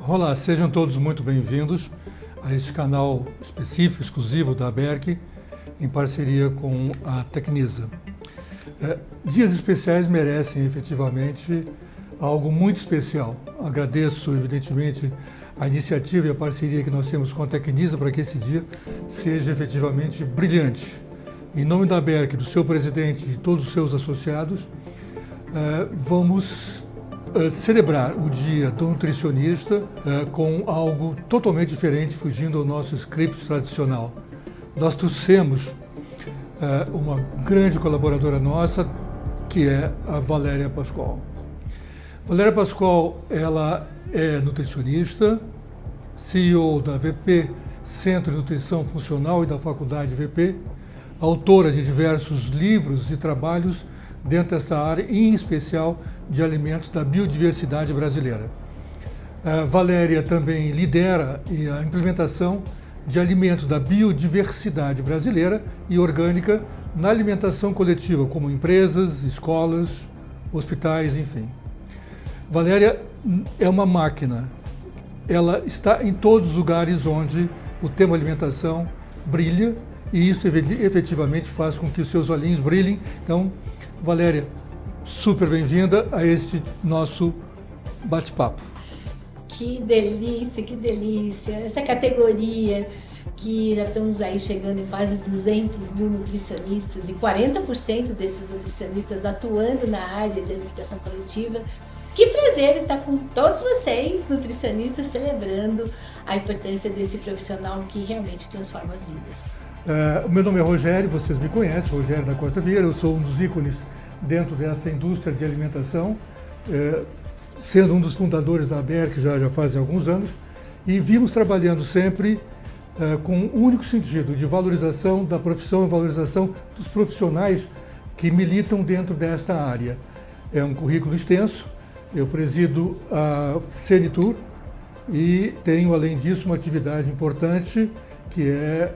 Olá, sejam todos muito bem-vindos a este canal específico, exclusivo da ABERC, em parceria com a Tecnisa. Dias especiais merecem efetivamente algo muito especial. Agradeço, evidentemente, a iniciativa e a parceria que nós temos com a Tecnisa para que esse dia seja efetivamente brilhante. Em nome da ABERC, do seu presidente e de todos os seus associados, vamos celebrar o Dia do Nutricionista com algo totalmente diferente, fugindo ao nosso script tradicional. Nós trouxemos uma grande colaboradora nossa, que é a Valéria Pascoal. Valéria Pascoal, ela é nutricionista, CEO da VP, Centro de Nutrição Funcional, e da Faculdade VP, autora de diversos livros e trabalhos dentro dessa área, em especial de alimentos da biodiversidade brasileira. A Valéria também lidera a implementação de alimentos da biodiversidade brasileira e orgânica na alimentação coletiva, como empresas, escolas, hospitais, enfim. Valéria é uma máquina. Ela está em todos os lugares onde o tema alimentação brilha, e isso efetivamente faz com que os seus olhinhos brilhem. Então, Valéria, super bem-vinda a este nosso bate-papo. Que delícia, que delícia. Essa categoria que já estamos aí chegando em quase 200 mil nutricionistas e 40% desses nutricionistas atuando na área de alimentação coletiva. Que prazer estar com todos vocês, nutricionistas, celebrando a importância desse profissional que realmente transforma as vidas. O meu nome é Rogério, vocês me conhecem, Rogério da Costa Vieira, eu sou um dos ícones dentro dessa indústria de alimentação, sendo um dos fundadores da ABERC já fazem alguns anos, e vimos trabalhando sempre com um único sentido, de valorização da profissão e valorização dos profissionais que militam dentro desta área. É um currículo extenso, eu presido a Senitur e tenho, além disso, uma atividade importante, que é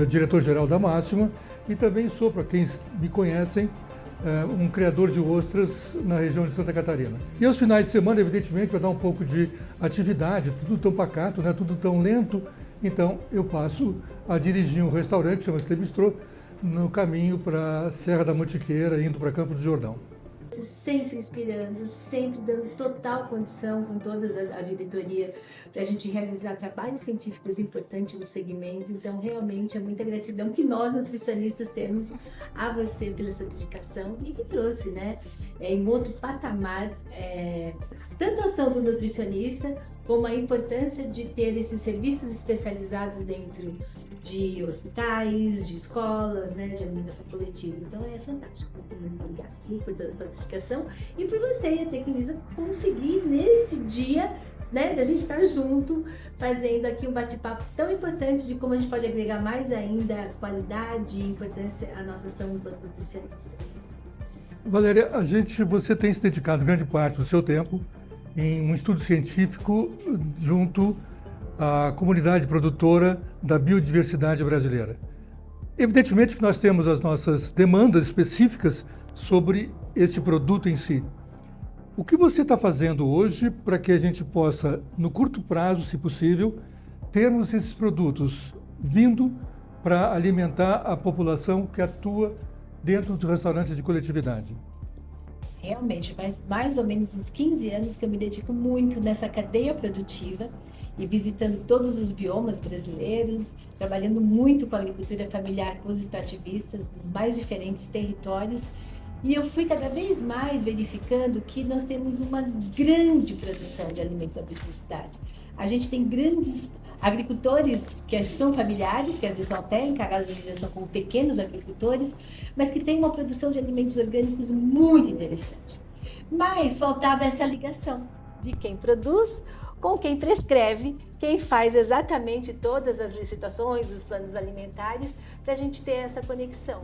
diretor-geral da Máxima, e também sou, para quem me conhecem, um criador de ostras na região de Santa Catarina. E aos finais de semana, evidentemente, para dar um pouco de atividade, tudo tão pacato, né, tudo tão lento, então eu passo a dirigir um restaurante que chama-se Le Bistrô, no caminho para a Serra da Mantiqueira, indo para Campos do Jordão. Sempre inspirando, sempre dando total condição com toda a diretoria para a gente realizar trabalhos científicos importantes no segmento. Então, realmente é muita gratidão que nós, nutricionistas, temos a você pela sua dedicação e que trouxe, né, em outro patamar, tanto a ação do nutricionista, como a importância de ter esses serviços especializados dentro de hospitais, de escolas, né, de alimentação coletiva. Então é fantástico. Muito obrigada por toda a dedicação e por você e a Tecnisa conseguir nesse dia, né, da gente estar junto, fazendo aqui um bate-papo tão importante de como a gente pode agregar mais ainda qualidade e importância à nossa ação enquanto nutricionista. Valéria, você tem se dedicado grande parte do seu tempo em um estudo científico junto à comunidade produtora da biodiversidade brasileira. Evidentemente que nós temos as nossas demandas específicas sobre este produto em si. O que você está fazendo hoje para que a gente possa, no curto prazo, se possível, termos esses produtos vindo para alimentar a população que atua dentro dos restaurantes de coletividade? Realmente, faz mais ou menos uns 15 anos que eu me dedico muito nessa cadeia produtiva e visitando todos os biomas brasileiros, trabalhando muito com a agricultura familiar, com os extrativistas dos mais diferentes territórios. E eu fui cada vez mais verificando que nós temos uma grande produção de alimentos da biodiversidade. A gente tem grandes agricultores que são familiares, que às vezes são até encargados da legislação como pequenos agricultores, mas que têm uma produção de alimentos orgânicos muito interessante. Mas faltava essa ligação de quem produz com quem prescreve, quem faz exatamente todas as licitações, os planos alimentares, para a gente ter essa conexão.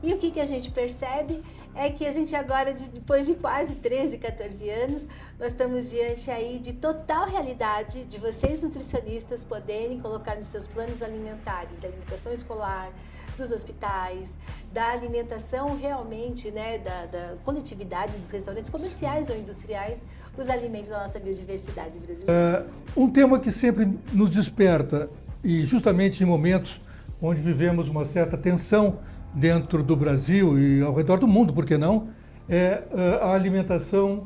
E o que a gente percebe é que a gente agora, depois de quase 13, 14 anos, nós estamos diante aí de total realidade de vocês nutricionistas poderem colocar nos seus planos alimentares, da alimentação escolar, dos hospitais, da alimentação realmente, né, da coletividade dos restaurantes comerciais ou industriais, os alimentos da nossa biodiversidade brasileira. Um tema que sempre nos desperta, e justamente em momentos onde vivemos uma certa tensão dentro do Brasil e ao redor do mundo, por que não, é a alimentação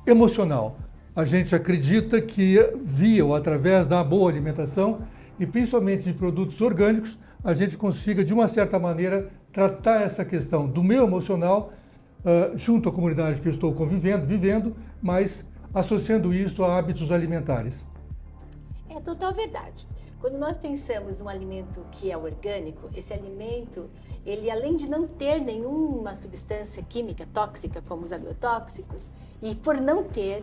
emocional. A gente acredita que via ou através da boa alimentação, e principalmente de produtos orgânicos, a gente consiga, de uma certa maneira, tratar essa questão do meu emocional junto à comunidade que eu estou vivendo, mas associando isso a hábitos alimentares. É total verdade. Quando nós pensamos num alimento que é orgânico, esse alimento, ele além de não ter nenhuma substância química tóxica, como os agrotóxicos, e por não ter,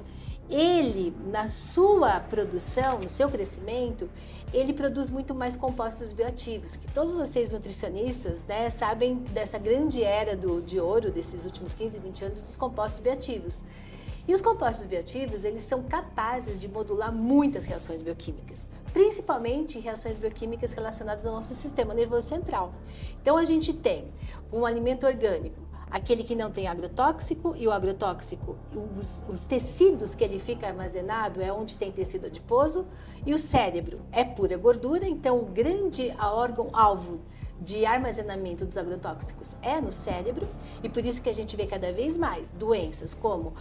ele, na sua produção, no seu crescimento, ele produz muito mais compostos bioativos, que todos vocês nutricionistas, né, sabem dessa grande era de ouro, desses últimos 15, 20 anos, dos compostos bioativos. E os compostos bioativos, eles são capazes de modular muitas reações bioquímicas, principalmente reações bioquímicas relacionadas ao nosso sistema nervoso central. Então, a gente tem um alimento orgânico, aquele que não tem agrotóxico, e o agrotóxico, os tecidos que ele fica armazenado é onde tem tecido adiposo, e o cérebro é pura gordura, então o grande órgão-alvo de armazenamento dos agrotóxicos é no cérebro, e por isso que a gente vê cada vez mais doenças como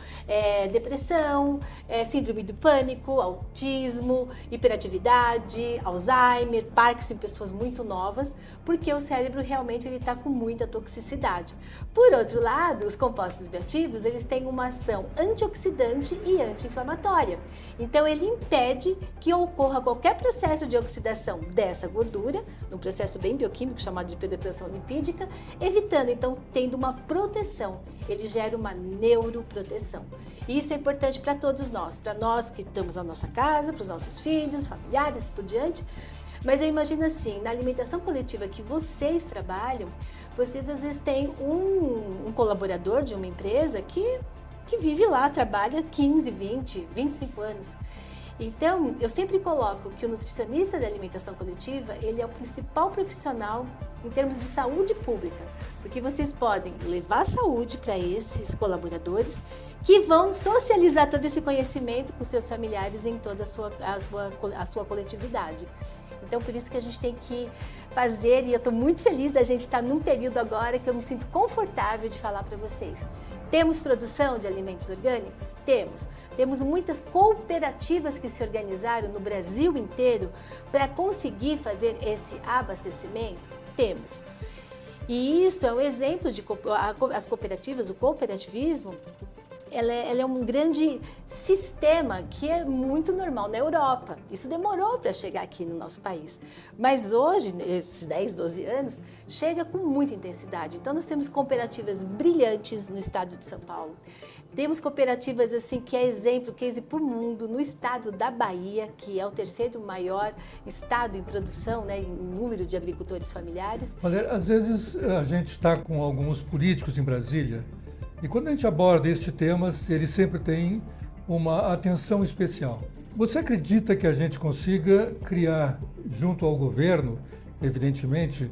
depressão, síndrome do pânico, autismo, hiperatividade, Alzheimer, Parkinson em pessoas muito novas, porque o cérebro realmente ele está com muita toxicidade. Por outro lado, os compostos bioativos, eles têm uma ação antioxidante e anti-inflamatória. Então ele impede que ocorra qualquer processo de oxidação dessa gordura, num processo bem bioquímico chamado de penetração lipídica, evitando, então, tendo uma proteção. Ele gera uma neuroproteção. E isso é importante para todos nós, para nós que estamos na nossa casa, para os nossos filhos, familiares e por diante. Mas eu imagino assim, na alimentação coletiva que vocês trabalham, vocês às vezes têm um colaborador de uma empresa que vive lá, trabalha 15, 20, 25 anos. Então, eu sempre coloco que o nutricionista da alimentação coletiva, ele é o principal profissional em termos de saúde pública, porque vocês podem levar saúde para esses colaboradores que vão socializar todo esse conhecimento com seus familiares em toda a sua coletividade. Então, por isso que a gente tem que fazer, e eu estou muito feliz da gente estar num período agora que eu me sinto confortável de falar para vocês. Temos produção de alimentos orgânicos? Temos. Temos muitas cooperativas que se organizaram no Brasil inteiro para conseguir fazer esse abastecimento? Temos. E isso é um exemplo de as cooperativas, o cooperativismo. Ela é um grande sistema que é muito normal na Europa. Isso demorou para chegar aqui no nosso país. Mas hoje, nesses 10, 12 anos, chega com muita intensidade. Então, nós temos cooperativas brilhantes no estado de São Paulo. Temos cooperativas assim que é exemplo, case para o mundo, no estado da Bahia, que é o terceiro maior estado em produção, né, em número de agricultores familiares. Olha, às vezes a gente está com alguns políticos em Brasília, e quando a gente aborda este tema, ele sempre tem uma atenção especial. Você acredita que a gente consiga criar, junto ao governo, evidentemente,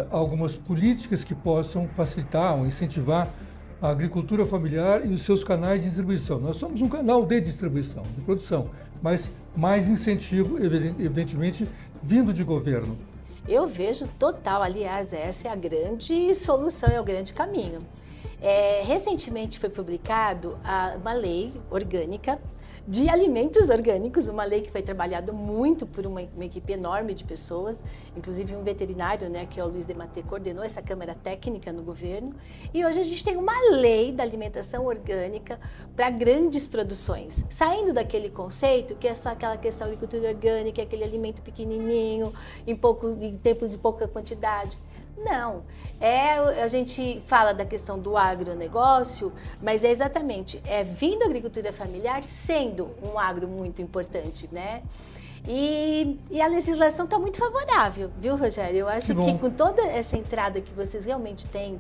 algumas políticas que possam facilitar ou incentivar a agricultura familiar e os seus canais de distribuição? Nós somos um canal de distribuição, de produção, mas mais incentivo, evidentemente, vindo de governo. Eu vejo total, aliás, essa é a grande solução, é o grande caminho. Recentemente foi publicado uma lei orgânica de alimentos orgânicos, uma lei que foi trabalhada muito por uma equipe enorme de pessoas, inclusive um veterinário, né, que é o Luiz Dematê, coordenou essa Câmara Técnica no governo. E hoje a gente tem uma lei da alimentação orgânica para grandes produções, saindo daquele conceito que é só aquela questão de agricultura orgânica, aquele alimento pequenininho, em tempos de pouca quantidade. Não, a gente fala da questão do agronegócio, mas é exatamente, vindo a agricultura familiar sendo um agro muito importante, né? E a legislação está muito favorável, viu, Rogério? Eu acho que com toda essa entrada que vocês realmente têm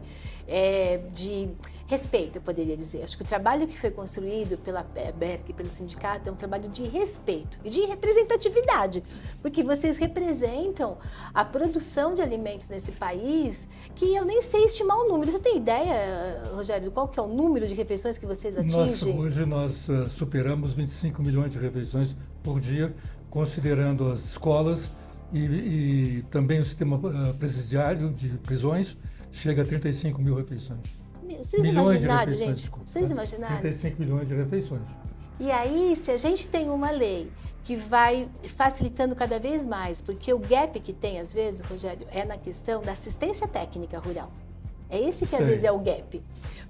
de respeito, eu poderia dizer. Acho que o trabalho que foi construído pela BERC, pelo sindicato, é um trabalho de respeito e de representatividade, porque vocês representam a produção de alimentos nesse país, que eu nem sei estimar o número. Você tem ideia, Rogério, qual que é o número de refeições que vocês atingem? Hoje nós superamos 25 milhões de refeições por dia considerando as escolas e também o sistema presidiário de prisões, chega a 35 mil refeições. Vocês imaginaram, gente? Desculpa, Vocês imaginaram? 35 milhões de refeições. E aí, se a gente tem uma lei que vai facilitando cada vez mais, porque o gap que tem, às vezes, Rogério, é na questão da assistência técnica rural. É esse que, às vezes, é o gap.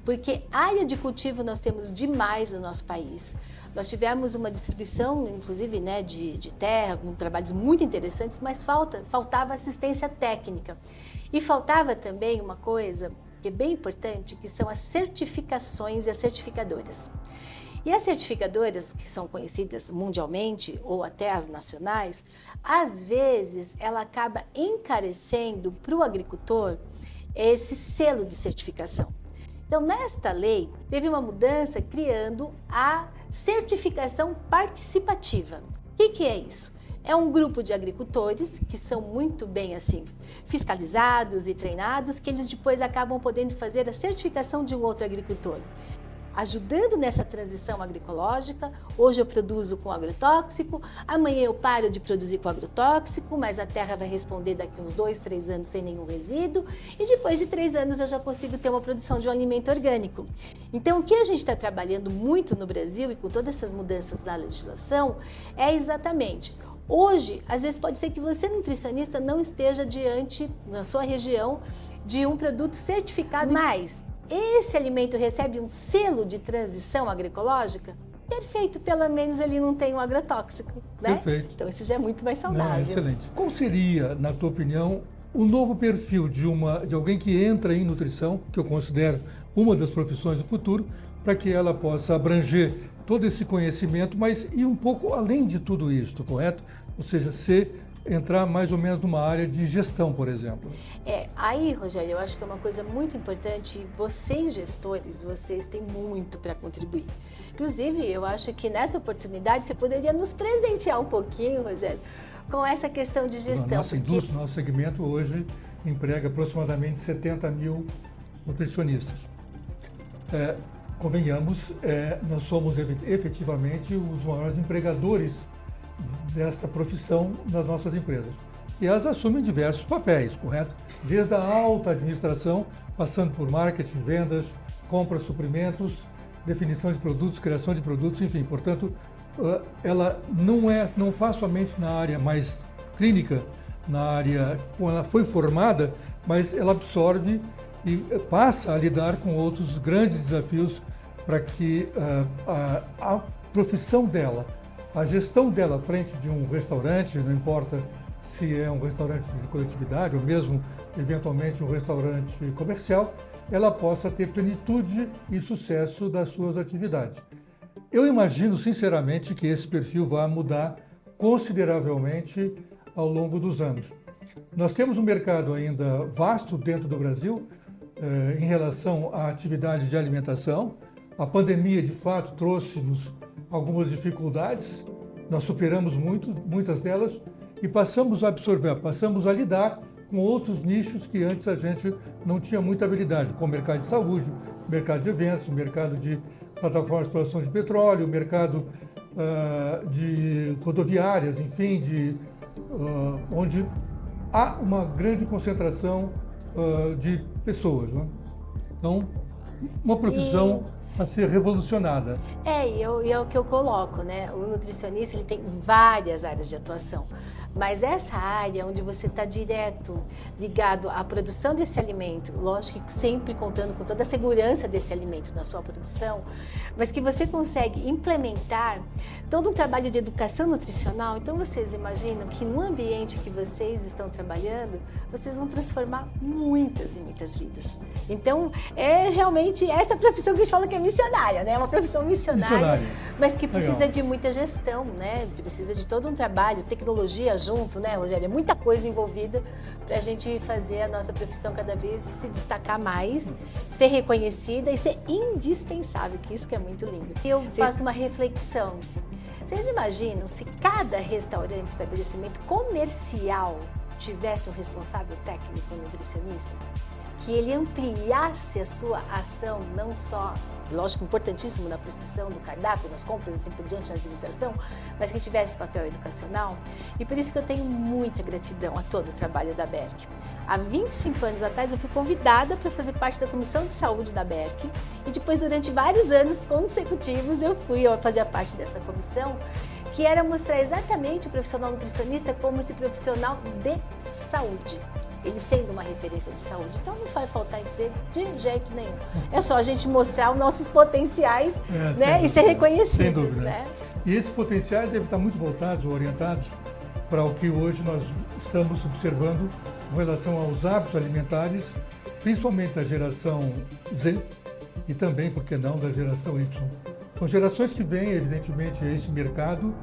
Porque área de cultivo nós temos demais no nosso país. Nós tivemos uma distribuição, inclusive, né, de terra, com trabalhos muito interessantes, mas faltava assistência técnica. E faltava também uma coisa que é bem importante, que são as certificações e as certificadoras. E as certificadoras, que são conhecidas mundialmente ou até as nacionais, às vezes ela acaba encarecendo para o agricultor esse selo de certificação. Então, nesta lei, teve uma mudança criando a certificação participativa. O que é isso? É um grupo de agricultores que são muito bem assim fiscalizados e treinados, que eles depois acabam podendo fazer a certificação de um outro agricultor. Ajudando nessa transição agroecológica, hoje eu produzo com agrotóxico, amanhã eu paro de produzir com agrotóxico, mas a terra vai responder daqui uns 2, 3 anos sem nenhum resíduo, e depois de 3 anos eu já consigo ter uma produção de um alimento orgânico. Então, o que a gente está trabalhando muito no Brasil e com todas essas mudanças na legislação é exatamente... Hoje, às vezes pode ser que você, nutricionista, não esteja diante, na sua região, de um produto certificado, mas esse alimento recebe um selo de transição agroecológica? Perfeito, pelo menos ele não tem um agrotóxico, né? Perfeito. Então isso já é muito mais saudável. Não, excelente. Qual seria, na tua opinião, o novo perfil de alguém que entra em nutrição, que eu considero uma das profissões do futuro, para que ela possa abranger todo esse conhecimento, mas ir um pouco além de tudo isso, correto? Ou seja, entrar mais ou menos numa área de gestão, por exemplo. Aí, Rogério, eu acho que é uma coisa muito importante, vocês gestores, vocês têm muito para contribuir. Inclusive, eu acho que nessa oportunidade você poderia nos presentear um pouquinho, Rogério, com essa questão de gestão. Nossa indústria, nosso segmento hoje emprega aproximadamente 70 mil nutricionistas. Convenhamos, nós somos efetivamente os maiores empregadores desta profissão nas nossas empresas. E elas assumem diversos papéis, correto? Desde a alta administração, passando por marketing, vendas, compra, suprimentos, definição de produtos, criação de produtos, enfim. Portanto, ela não faz somente na área mais clínica, na área quando ela foi formada, mas ela absorve e passa a lidar com outros grandes desafios para que a profissão dela, a gestão dela à frente de um restaurante, não importa se é um restaurante de coletividade ou mesmo, eventualmente, um restaurante comercial, ela possa ter plenitude e sucesso das suas atividades. Eu imagino, sinceramente, que esse perfil vai mudar consideravelmente ao longo dos anos. Nós temos um mercado ainda vasto dentro do Brasil em relação à atividade de alimentação. A pandemia, de fato, trouxe-nos algumas dificuldades, nós superamos muitas delas e passamos a absorver, passamos a lidar com outros nichos que antes a gente não tinha muita habilidade, como o mercado de saúde, o mercado de eventos, o mercado de plataformas de exploração de petróleo, o mercado de rodoviárias, enfim, onde há uma grande concentração de pessoas, né? Então, uma profissão a ser revolucionada. E é o que eu coloco, né? O nutricionista ele tem várias áreas de atuação, mas essa área onde você está direto ligado à produção desse alimento, lógico que sempre contando com toda a segurança desse alimento na sua produção, mas que você consegue implementar todo um trabalho de educação nutricional. Então vocês imaginam que no ambiente que vocês estão trabalhando, vocês vão transformar muitas e muitas vidas. Então é realmente essa profissão que a gente fala que é missionária, né? É uma profissão missionária, mas que precisa de muita gestão, né? Precisa de todo um trabalho, tecnologia junto, né, Rogério? É muita coisa envolvida para a gente fazer a nossa profissão cada vez se destacar mais, ser reconhecida e ser indispensável, que isso que é muito lindo. Eu faço uma reflexão. Vocês imaginam se cada restaurante, estabelecimento comercial tivesse um responsável técnico nutricionista? Que ele ampliasse a sua ação não só lógico, importantíssimo na prescrição do cardápio, nas compras, assim por diante, na administração, mas que tivesse papel educacional. E por isso que eu tenho muita gratidão a todo o trabalho da Berck. Há 25 anos atrás eu fui convidada para fazer parte da Comissão de Saúde da Berck e depois, durante vários anos consecutivos, eu fazia parte dessa comissão, que era mostrar exatamente o profissional nutricionista como esse profissional de saúde. Ele sendo uma referência de saúde. Então não vai faltar emprego de jeito nenhum. É só a gente mostrar os nossos potenciais, né, e ser reconhecido. Sem dúvida. Né? E esses potenciais devem estar muito voltados ou orientados para o que hoje nós estamos observando com relação aos hábitos alimentares, principalmente da geração Z e também, por que não, da geração Y. São gerações que vêm, evidentemente, a este mercado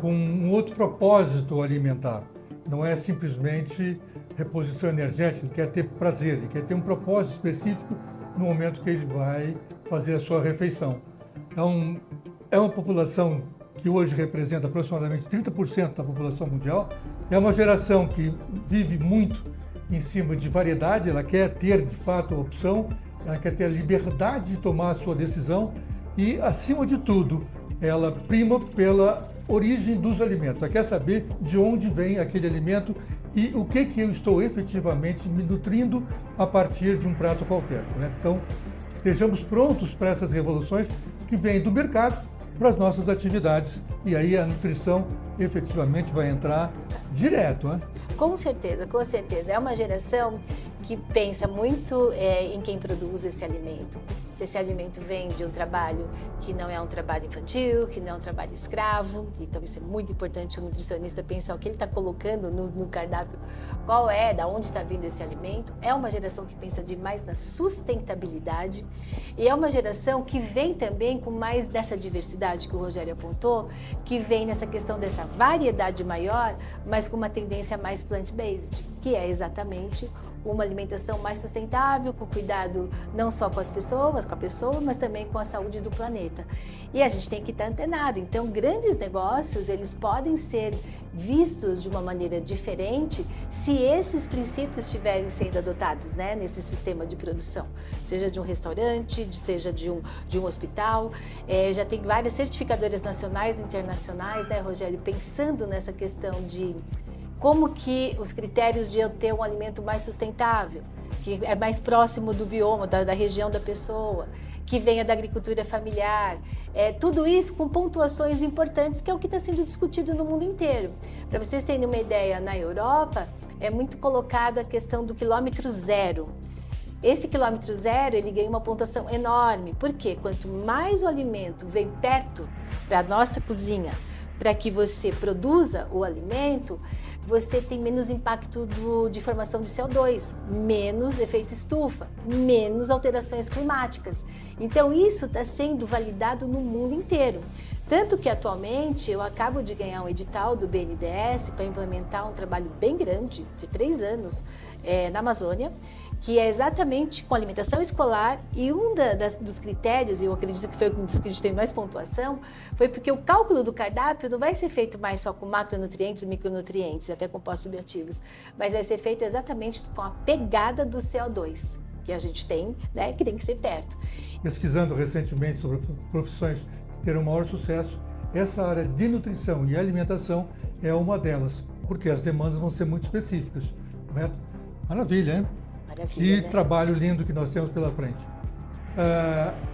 com um outro propósito alimentar. Não é simplesmente reposição energética, ele quer ter prazer, ele quer ter um propósito específico no momento que ele vai fazer a sua refeição. Então, é uma população que hoje representa aproximadamente 30% da população mundial. É uma geração que vive muito em cima de variedade, ela quer ter, de fato, a opção, ela quer ter a liberdade de tomar a sua decisão e, acima de tudo, ela prima pela origem dos alimentos. Ela quer saber de onde vem aquele alimento e o que eu estou efetivamente me nutrindo a partir de um prato qualquer. Né? Então, estejamos prontos para essas revoluções que vêm do mercado para as nossas atividades. E aí a nutrição efetivamente vai entrar direto. Né? Com certeza, com certeza. É uma geração que pensa muito em quem produz esse alimento. Se esse alimento vem de um trabalho que não é um trabalho infantil, que não é um trabalho escravo. Então isso é muito importante o nutricionista pensar o que ele está colocando no cardápio, da onde está vindo esse alimento. É uma geração que pensa demais na sustentabilidade e é uma geração que vem também com mais dessa diversidade que o Rogério apontou, que vem nessa questão dessa variedade maior, mas com uma tendência mais plant-based, que é exatamente uma alimentação mais sustentável, com cuidado não só com as pessoas, com a pessoa, mas também com a saúde do planeta. E a gente tem que estar antenado. Então, grandes negócios, eles podem ser vistos de uma maneira diferente se esses princípios estiverem sendo adotados, né, nesse sistema de produção. Seja de um restaurante, seja de um hospital. Já tem várias certificadoras nacionais e internacionais, né, Rogério, pensando nessa questão de como que os critérios de eu ter um alimento mais sustentável, que é mais próximo do bioma, da região da pessoa, que venha da agricultura familiar, tudo isso com pontuações importantes, que é o que está sendo discutido no mundo inteiro. Para vocês terem uma ideia, na Europa é muito colocada a questão do quilômetro zero. Esse quilômetro zero, ele ganha uma pontuação enorme, porque quanto mais o alimento vem perto para a nossa cozinha, para que você produza o alimento, você tem menos impacto de formação de CO2, menos efeito estufa, menos alterações climáticas. Então isso está sendo validado no mundo inteiro. Tanto que atualmente eu acabo de ganhar um edital do BNDES para implementar um trabalho bem grande, de 3 anos, na Amazônia, que é exatamente com alimentação escolar, e dos critérios, e eu acredito que foi um dos que a gente tem mais pontuação, foi porque o cálculo do cardápio não vai ser feito mais só com macronutrientes e micronutrientes, até compostos bioativos, mas vai ser feito exatamente com a pegada do CO2 que a gente tem, né, que tem que ser perto. Pesquisando recentemente sobre profissões que terão maior sucesso, essa área de nutrição e alimentação é uma delas, porque as demandas vão ser muito específicas, correto? Maravilha, hein? Que trabalho lindo que nós temos pela frente.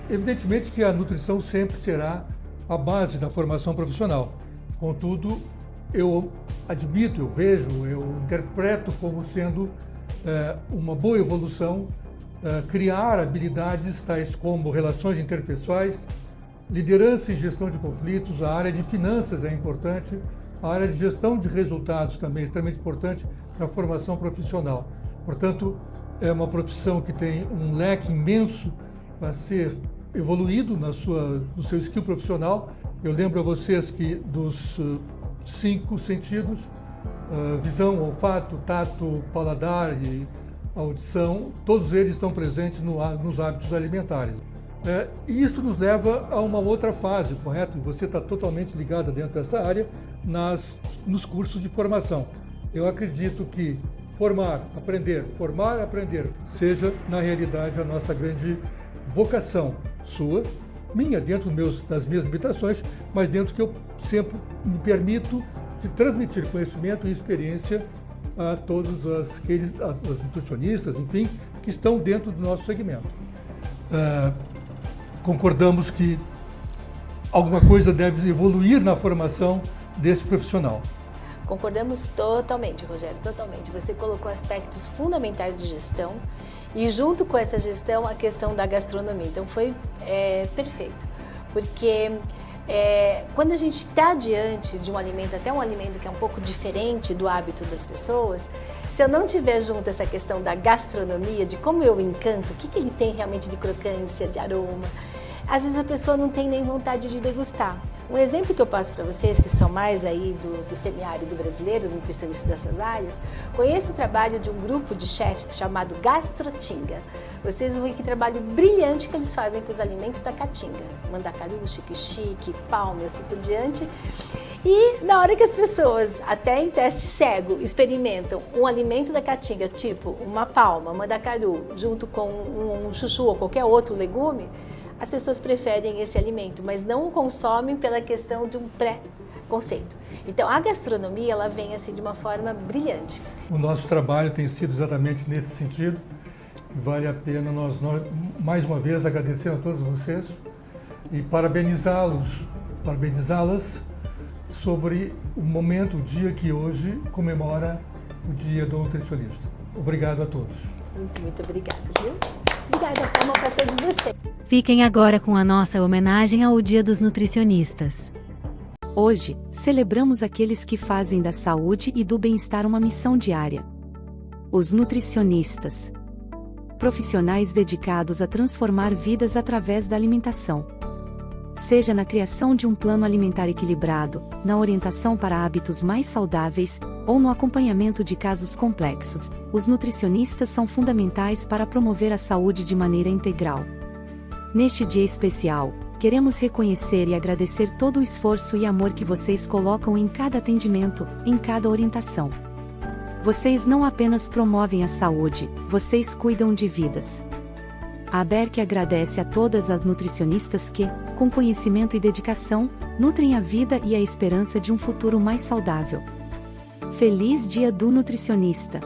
Evidentemente que a nutrição sempre será a base da formação profissional. Contudo, eu admito, eu vejo, eu interpreto como sendo uma boa evolução criar habilidades tais como relações interpessoais, liderança e gestão de conflitos, a área de finanças é importante, a área de gestão de resultados também é extremamente importante para a formação profissional. Portanto, é uma profissão que tem um leque imenso para ser evoluído no seu skill profissional. Eu lembro a vocês que dos 5 sentidos, visão, olfato, tato, paladar e audição, todos eles estão presentes nos hábitos alimentares. E isso nos leva a uma outra fase, correto? Você está totalmente ligado dentro dessa área nos cursos de formação. Eu acredito que formar, aprender, seja, na realidade, a nossa grande vocação. sua, minha, dentro das minhas limitações, mas dentro que eu sempre me permito de transmitir conhecimento e experiência a todos as nutricionistas, enfim, que estão dentro do nosso segmento. Concordamos que alguma coisa deve evoluir na formação desse profissional. Concordamos totalmente, Rogério, totalmente. Você colocou aspectos fundamentais de gestão e junto com essa gestão a questão da gastronomia. Então foi perfeito, porque quando a gente está diante de um alimento, até um alimento que é um pouco diferente do hábito das pessoas, se eu não tiver junto essa questão da gastronomia, de como eu encanto, o que ele tem realmente de crocância, de aroma, às vezes a pessoa não tem nem vontade de degustar. Um exemplo que eu passo para vocês, que são mais aí do semiárido brasileiro, nutricionistas dessas áreas, conheço o trabalho de um grupo de chefs chamado Gastrotinga. Vocês vão ver que trabalho brilhante que eles fazem com os alimentos da caatinga. Mandacaru, xique-xique, palma, assim por diante. E na hora que as pessoas, até em teste cego, experimentam um alimento da caatinga, tipo uma palma, mandacaru, junto com um chuchu ou qualquer outro legume, as pessoas preferem esse alimento, mas não o consomem pela questão de um pré-conceito. Então, a gastronomia, ela vem assim de uma forma brilhante. O nosso trabalho tem sido exatamente nesse sentido. Vale a pena nós mais uma vez agradecer a todos vocês e parabenizá-las sobre o momento, o dia que hoje comemora o Dia do Nutricionista. Obrigado a todos. Muito obrigada, viu? Obrigada, palma para todos vocês. Fiquem agora com a nossa homenagem ao Dia dos Nutricionistas. Hoje, celebramos aqueles que fazem da saúde e do bem-estar uma missão diária. Os nutricionistas. Profissionais dedicados a transformar vidas através da alimentação. Seja na criação de um plano alimentar equilibrado, na orientação para hábitos mais saudáveis, ou no acompanhamento de casos complexos, os nutricionistas são fundamentais para promover a saúde de maneira integral. Neste dia especial, queremos reconhecer e agradecer todo o esforço e amor que vocês colocam em cada atendimento, em cada orientação. Vocês não apenas promovem a saúde, vocês cuidam de vidas. A ABERC agradece a todas as nutricionistas que, com conhecimento e dedicação, nutrem a vida e a esperança de um futuro mais saudável. Feliz Dia do Nutricionista!